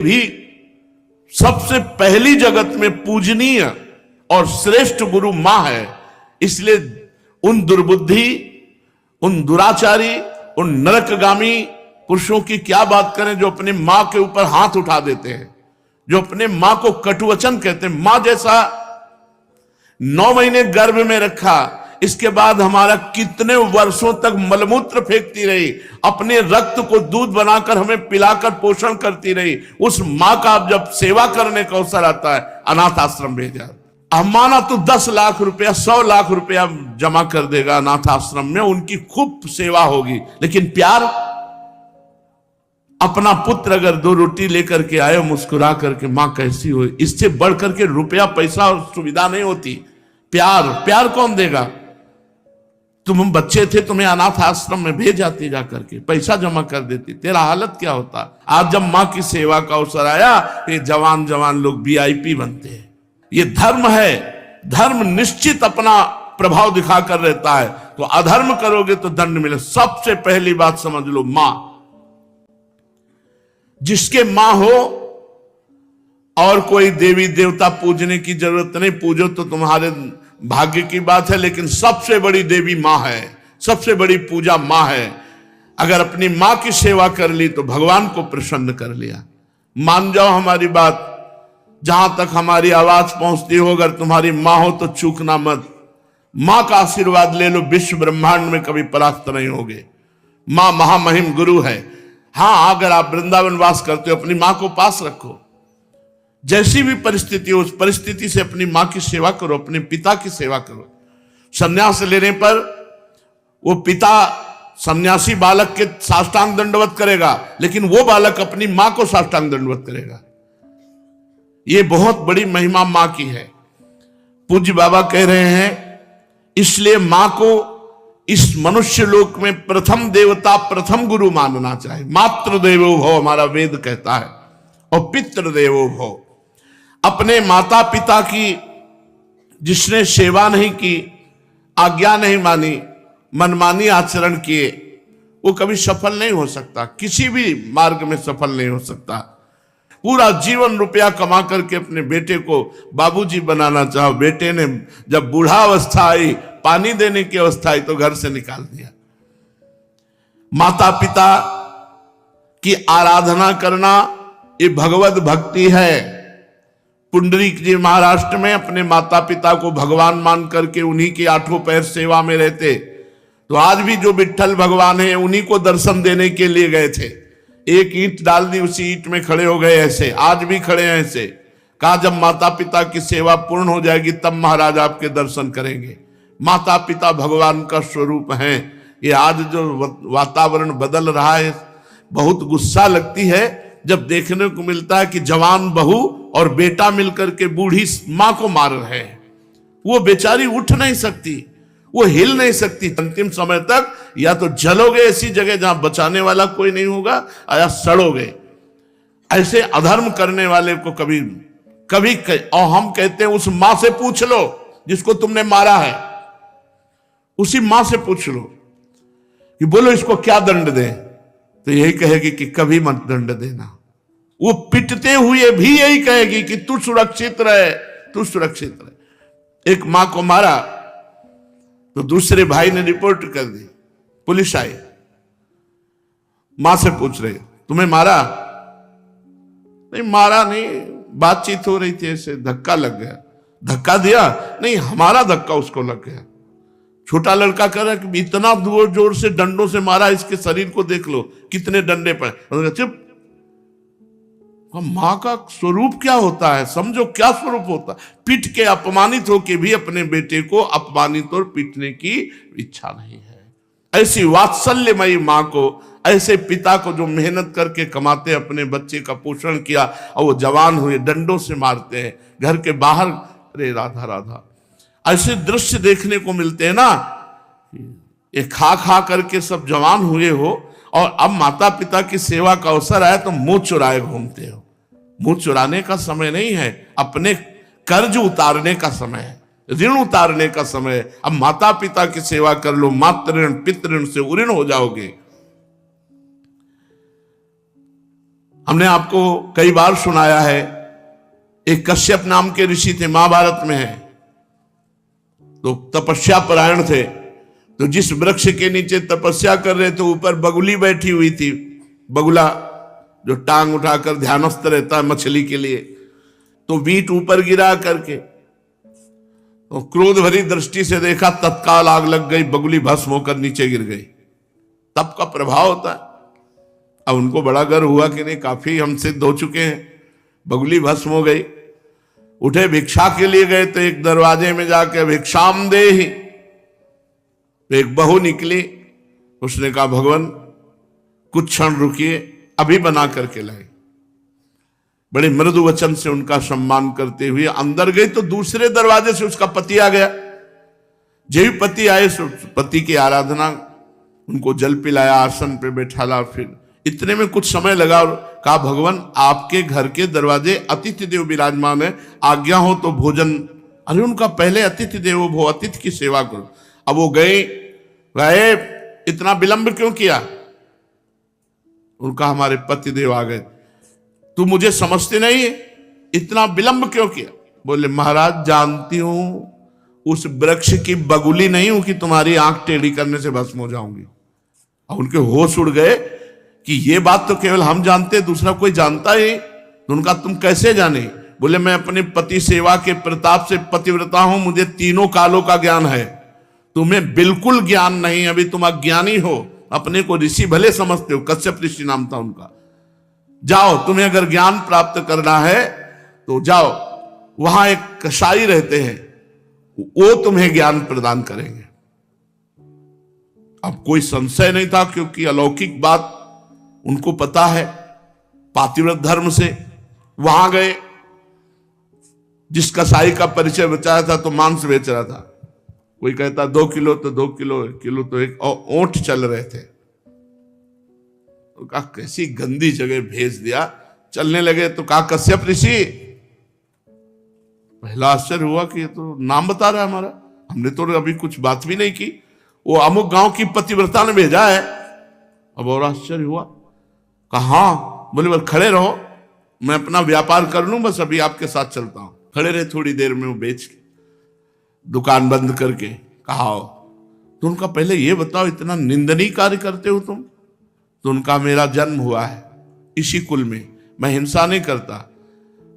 भी सबसे पहली जगत में पूजनीय और श्रेष्ठ गुरु मां है। इसलिए उन दुर्बुद्धि, उन दुराचारी, उन नरकगामी पुरुषों की क्या बात करें जो अपने मां के ऊपर हाथ उठा देते हैं, जो अपने मां को कटुवचन कहते हैं। मां जैसा 9 महीने गर्भ में रखा, इसके बाद हमारा कितने वर्षों तक मलमूत्र फेंकती रही, अपने रक्त को दूध बनाकर हमें पिलाकर पोषण करती रही। उस मां का अब जब सेवा करने का अवसर आता है, अनाथ आश्रम भेजा। माना तो 10 लाख रुपया, 100 लाख रुपया जमा कर देगा अनाथ आश्रम में, उनकी खूब सेवा होगी। लेकिन प्यार, अपना पुत्र अगर 2 रोटी लेकर के आए मुस्कुरा करके, मां कैसी हो, इससे बढ़कर के रुपया पैसा और सुविधा नहीं होती। प्यार कौन देगा? तुम बच्चे थे, तुम्हें अनाथ आश्रम में भेज जाती, जाकर के पैसा जमा कर देती, तेरा हालत क्या होता। आज जब मां की सेवा का अवसर आया, ये जवान लोग VIP बनते हैं। ये धर्म है, धर्म निश्चित अपना प्रभाव दिखाकर रहता है। तो अधर्म करोगे तो दंड मिले। सबसे पहली बात समझ लो, मां, जिसके मां हो और कोई देवी देवता पूजने की जरूरत नहीं, पूजो तो तुम्हारे भाग्य की बात है, लेकिन सबसे बड़ी देवी मां है, सबसे बड़ी पूजा मां है। अगर अपनी मां की सेवा कर ली तो भगवान को प्रसन्न कर लिया। मान जाओ हमारी बात, जहां तक हमारी आवाज पहुंचती हो, अगर तुम्हारी मां हो तो चूकना मत। मां का आशीर्वाद ले लो, विश्व ब्रह्मांड में कभी परास्त नहीं होगे। मां महामहिम गुरु है। हां, अगर आप वृंदावन वास करते हो, अपनी मां को पास रखो। जैसी भी परिस्थिति हो, उस परिस्थिति से अपनी मां की सेवा करो, अपने पिता की सेवा करो। संन्यास लेने पर वो पिता सन्यासी बालक के साष्टांग दंडवत करेगा, लेकिन वो बालक अपनी मां को साष्टांग दंडवत करेगा। ये बहुत बड़ी महिमा मां की है। पूज्य बाबा कह रहे हैं, इसलिए मां को इस मनुष्य लोक में प्रथम देवता, प्रथम गुरु मानना चाहिए। मातृ देवो भव हमारा वेद कहता है, और पितृ देवो भव। अपने माता पिता की जिसने सेवा नहीं की, आज्ञा नहीं मानी, मनमानी आचरण किए, वो कभी सफल नहीं हो सकता, किसी भी मार्ग में सफल नहीं हो सकता। पूरा जीवन रुपया कमा करके अपने बेटे को बाबूजी बनाना चाहो, बेटे ने जब बूढ़ा अवस्था आई, पानी देने की अवस्था आई, तो घर से निकाल दिया। माता पिता की आराधना करना ये भगवत भक्ति है। पुंडरीक जी महाराष्ट्र में अपने माता पिता को भगवान मान करके उन्हीं की 8 पैर सेवा में रहते। तो आज भी जो विट्ठल भगवान है, उन्हीं को दर्शन देने के लिए गए थे। एक ईंट डाल दी, उसी ईंट में खड़े हो गए। ऐसे आज भी खड़े हैं। ऐसे कहा, जब माता पिता की सेवा पूर्ण हो जाएगी तब महाराज आपके दर्शन करेंगे। माता पिता भगवान का स्वरूप हैं। ये आज जो वातावरण बदल रहा है, बहुत गुस्सा लगती है जब देखने को मिलता है कि जवान बहू और बेटा मिलकर के बूढ़ी मां को मार रहे हैं। वो बेचारी उठ नहीं सकती, वो हिल नहीं सकती। अंतिम समय तक या तो जलोगे ऐसी जगह जहां बचाने वाला कोई नहीं होगा, या सड़ोगे। ऐसे अधर्म करने वाले को कभी और हम कहते हैं, उस मां से पूछ लो जिसको तुमने मारा है, उसी मां से पूछ लो कि बोलो इसको क्या दंड दें, तो यही कहेगी कि कभी मत दंड देना। वो पिटते हुए भी यही कहेगी कि तू सुरक्षित रहे, तू सुरक्षित रहे। एक मां को मारा तो दूसरे भाई ने रिपोर्ट कर दी, पुलिस आई, मां से पूछ रहे, तुम्हें मारा? नहीं, मारा नहीं, बातचीत हो रही थी, ऐसे धक्का लग गया। धक्का दिया? नहीं, हमारा धक्का उसको लग गया। छोटा लड़का कह रहा है कि इतना जोर से डंडों से मारा, इसके शरीर को देख लो कितने डंडे पर। चुप। मां का स्वरूप क्या होता है, समझो क्या स्वरूप होता है। पीट के अपमानित होके भी अपने बेटे को अपमानित और पीटने की इच्छा नहीं है। ऐसी वात्सल्यमयी मां को, ऐसे पिता को जो मेहनत करके कमाते, अपने बच्चे का पोषण किया और वो जवान हुए, डंडों से मारते हैं घर के बाहर। अरे राधा राधा, ऐसे दृश्य देखने को मिलते हैं ना। ये खा खा करके सब जवान हुए हो, और अब माता पिता की सेवा का अवसर आया तो मुंह चुराए घूमते हो। मुंह चुराने का समय नहीं है, अपने कर्ज उतारने का समय है, ऋण उतारने का समय है। अब माता पिता की सेवा कर लो, मातृ ऋण पितृ ऋण से उऋण हो जाओगे। हमने आपको कई बार सुनाया है, एक कश्यप नाम के ऋषि थे, महाभारत में है, तो तपस्या परायण थे। तो जिस वृक्ष के नीचे तपस्या कर रहे थे, ऊपर बगुली बैठी हुई थी, बगुला जो टांग उठाकर ध्यानस्थ रहता है मछली के लिए, तो बीट ऊपर गिरा करके तो क्रोध भरी दृष्टि से देखा, तत्काल आग लग गई, बगुली भस्म होकर नीचे गिर गई। तप का प्रभाव होता है। अब उनको बड़ा गर्व हुआ कि नहीं, काफी हम सिद्ध हो चुके हैं, बगुली भस्म हो गई। उठे भिक्षा के लिए गए तो एक दरवाजे में जाके भिक्षाम देहि, तो एक बहू निकली, उसने कहा भगवान कुछ क्षण रुकिए, अभी बना करके लाए। बड़े मृदु वचन से उनका सम्मान करते हुए अंदर गई, तो दूसरे दरवाजे से उसका पति आ गया। जब पति आए, पति की आराधना, उनको जल पिलाया, आसन पे बैठाला, फिर इतने में कुछ समय लगा और कहा भगवान आपके घर के दरवाजे अतिथि देव विराजमान है, आज्ञा हो तो भोजन। अरे उनका पहले अतिथि देवो भव, अतिथि की सेवा करो। अब वो गए, इतना विलंब क्यों किया? उनका हमारे पति देव आ गए, तू मुझे समझते नहीं है, इतना विलंब क्यों किया? बोले महाराज जानती हूं उस वृक्ष की बगुली नहीं हूं कि तुम्हारी आंख टेढ़ी करने से भस्म हो जाऊंगी। और उनके होश उड़ गए कि ये बात तो केवल हम जानते, दूसरा कोई जानता ही। तो उनका तुम कैसे जाने? बोले मैं अपने पति सेवा के प्रताप से पतिव्रता हूं, मुझे तीनों कालों का ज्ञान है, तुम्हें बिल्कुल ज्ञान नहीं, अभी तुम अज्ञानी हो, अपने को ऋषि भले समझते हो। कश्यप ऋषि नाम था उनका। जाओ, तुम्हें अगर ज्ञान प्राप्त करना है तो जाओ, वहां एक कसाई रहते हैं, वो तुम्हें ज्ञान प्रदान करेंगे। अब कोई संशय नहीं था, क्योंकि अलौकिक बात उनको पता है पातिव्रत धर्म से। वहां गए, जिस कसाई का परिचय बचाया था तो मांस बेच रहा था, कोई कहता 2 किलो तो 2 किलो, किलो तो एक, और ओंठ चल रहे थे। तो कहा कैसी गंदी जगह भेज दिया। चलने लगे तो कहा कश्यप ऋषि, पहला आश्चर्य हुआ कि ये तो नाम बता रहा है हमारा, हमने तो अभी कुछ बात भी नहीं की, वो अमुक गांव की पतिव्रता ने भेजा है। अब और आश्चर्य हुआ। कहा हाँ। बोले बस खड़े रहो, मैं अपना व्यापार कर लूं, बस अभी आपके साथ चलता हूं। खड़े रहे, थोड़ी देर में वो बेच के दुकान बंद करके कहा तो उनका पहले ये बताओ इतना निंदनीय कार्य करते हो तुम? तो उनका मेरा जन्म हुआ है इसी कुल में, मैं हिंसा नहीं करता,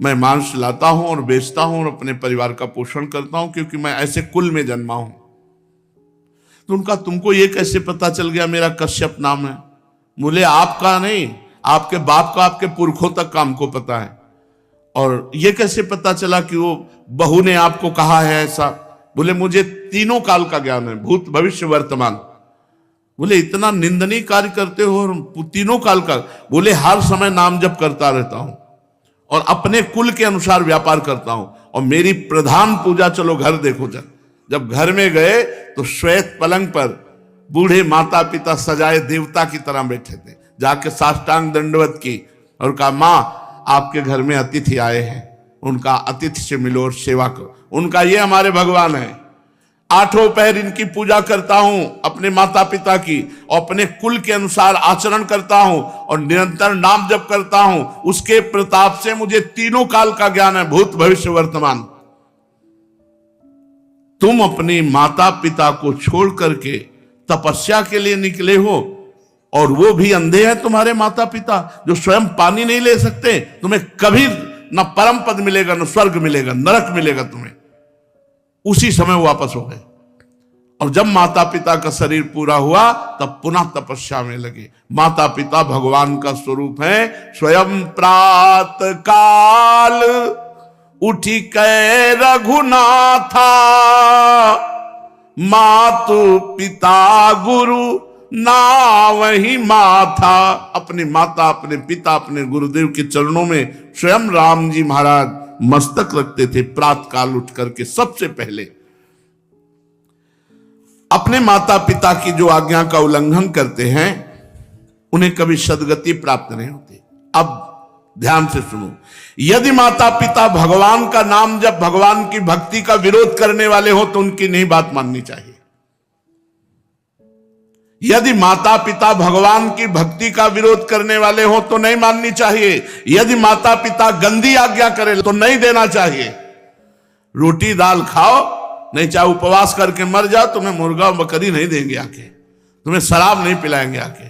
मैं मांस लाता हूं और बेचता हूं और अपने परिवार का पोषण करता हूं, क्योंकि मैं ऐसे कुल में जन्मा हूं। तो उनका तुमको ये कैसे पता चल गया मेरा कश्यप नाम है? बोले आपका नहीं, आपके बाप का, आपके पुरखों तक का हमको पता है। और ये कैसे पता चला कि वो बहू ने आपको कहा है ऐसा? बोले मुझे तीनों काल का ज्ञान है, भूत भविष्य वर्तमान। बोले इतना निंदनीय कार्य करते हो और तीनों काल का? बोले हर समय नाम जप करता रहता हूं और अपने कुल के अनुसार व्यापार करता हूं, और मेरी प्रधान पूजा, चलो घर देखो। जब घर में गए तो श्वेत पलंग पर बूढ़े माता पिता सजाए देवता की तरह बैठे थे। जाके साष्टांग दंडवत की और कहा मां आपके घर में अतिथि आए हैं, उनका अतिथि से मिलो और सेवा करो। उनका ये हमारे भगवान है, 8 पहर इनकी पूजा करता हूं, अपने माता पिता की, और अपने कुल के अनुसार आचरण करता हूं और निरंतर नाम जप करता हूं। उसके प्रताप से मुझे तीनों काल का ज्ञान है, भूत भविष्य वर्तमान। तुम अपने माता पिता को छोड़ करके तपस्या के लिए निकले हो, और वो भी अंधे हैं तुम्हारे माता पिता, जो स्वयं पानी नहीं ले सकते। तुम्हें कभी न परम पद मिलेगा, न स्वर्ग मिलेगा, नरक मिलेगा तुम्हें। उसी समय वापस हो गए, और जब माता पिता का शरीर पूरा हुआ तब पुनः तपस्या में लगे। माता पिता भगवान का स्वरूप है। स्वयं प्रात काल उठी कै रघुनाथा, मातु पिता गुरु ना वही माथा। अपने माता, अपने पिता, अपने गुरुदेव के चरणों में स्वयं राम जी महाराज मस्तक रखते थे। प्रात काल उठ करके सबसे पहले अपने माता पिता की जो आज्ञा का उल्लंघन करते हैं उन्हें कभी सद्गति प्राप्त नहीं होती। अब ध्यान से सुनो, यदि माता पिता भगवान का नाम जब भगवान की भक्ति का विरोध करने वाले हो तो उनकी नहीं बात माननी चाहिए। यदि माता पिता भगवान की भक्ति का विरोध करने वाले हो तो नहीं माननी चाहिए। यदि माता पिता गंदी आज्ञा करे तो नहीं देना चाहिए। रोटी दाल खाओ, नहीं चाहे उपवास करके मर जाओ, तुम्हें मुर्गा बकरी नहीं देंगे आके, तुम्हें शराब नहीं पिलाएंगे आके।